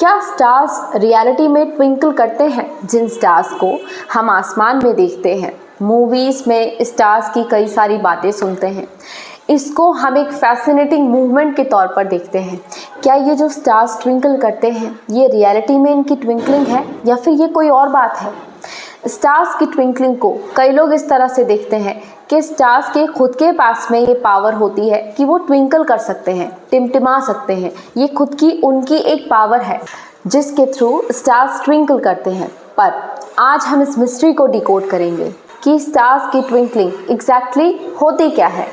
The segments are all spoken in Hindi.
क्या स्टार्स रियलिटी में ट्विंकल करते हैं? जिन स्टार्स को हम आसमान में देखते हैं, मूवीज में स्टार्स की कई सारी बातें सुनते हैं, इसको हम एक फैसिनेटिंग मूवमेंट के तौर पर देखते हैं। क्या ये जो स्टार्स ट्विंकल करते हैं, ये रियलिटी में इनकी ट्विंकलिंग है या फिर ये कोई और बात है? स्टार्स की ट्विंकलिंग को कई लोग इस तरह से देखते हैं कि स्टार्स के खुद के पास में ये पावर होती है कि वो ट्विंकल कर सकते हैं, टिमटिमा सकते हैं। ये खुद की उनकी एक पावर है जिसके थ्रू स्टार्स ट्विंकल करते हैं। पर आज हम इस मिस्ट्री को डिकोड करेंगे कि स्टार्स की ट्विंकलिंग एग्जैक्टली होती क्या है।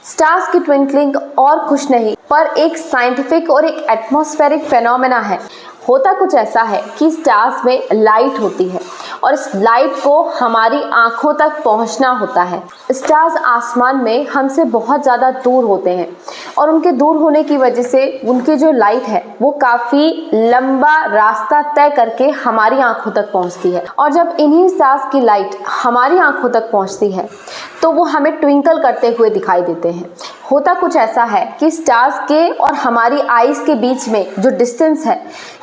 स्टार्स की ट्विंकलिंग और कुछ नहीं पर एक साइंटिफिक और एक एटमॉस्फेरिक फेनोमेना है। होता कुछ ऐसा है कि स्टार्स में लाइट होती है और इस लाइट को हमारी आंखों तक पहुंचना होता है। स्टार्स आसमान में हमसे बहुत ज़्यादा दूर होते हैं और उनके दूर होने की वजह से उनकी जो लाइट है वो काफ़ी लंबा रास्ता तय करके हमारी आंखों तक पहुंचती है। और जब इन्हीं स्टार्स की लाइट हमारी आंखों तक पहुंचती है तो वो हमें ट्विंकल करते हुए दिखाई देते हैं। होता कुछ ऐसा है कि स्टार्स के और हमारी आईज के बीच में जो डिस्टेंस है,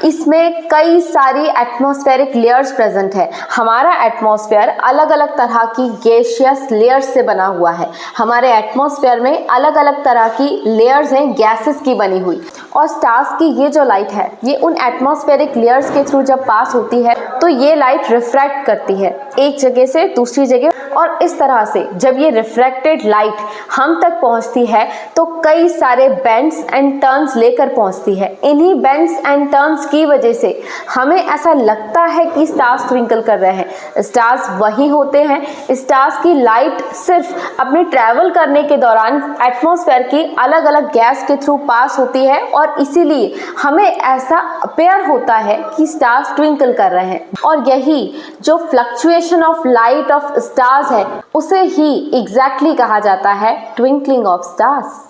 इसमें कई सारी एटमॉस्फेरिक लेयर्स प्रेजेंट है। हमारा एटमॉस्फेयर अलग अलग तरह की गैसियस लेयर्स से बना हुआ है। हमारे एटमॉस्फेयर में अलग अलग तरह की लेयर्स हैं गैसेस की बनी हुई। और स्टार्स की ये जो लाइट है, ये उन एटमॉस्फेरिक लेयर्स के थ्रू जब पास होती है तो ये लाइट रिफ्रैक्ट करती है एक जगह से दूसरी जगह। और इस तरह से जब ये रिफ्रैक्टेड लाइट हम तक पहुंचती है तो कई सारे बेंड्स एंड टर्न्स लेकर पहुंचती है। इन्हीं बेंड्स एंड टर्न्स की वजह से हमें ऐसा लगता है कि स्टार्स ट्विंकल कर रहे हैं। स्टार्स वही होते हैं। स्टार्स की लाइट सिर्फ अपने ट्रैवल करने के दौरान एटमॉस्फेयर की अलग अलग गैस के थ्रू पास होती है और इसीलिए हमें ऐसा अपेयर होता है कि स्टार्स ट्विंकल कर रहे हैं। और यही जो fluctuation of light of stars है, उसे ही एग्जैक्टली कहा जाता है ट्विंकलिंग ऑफ स्टार्स।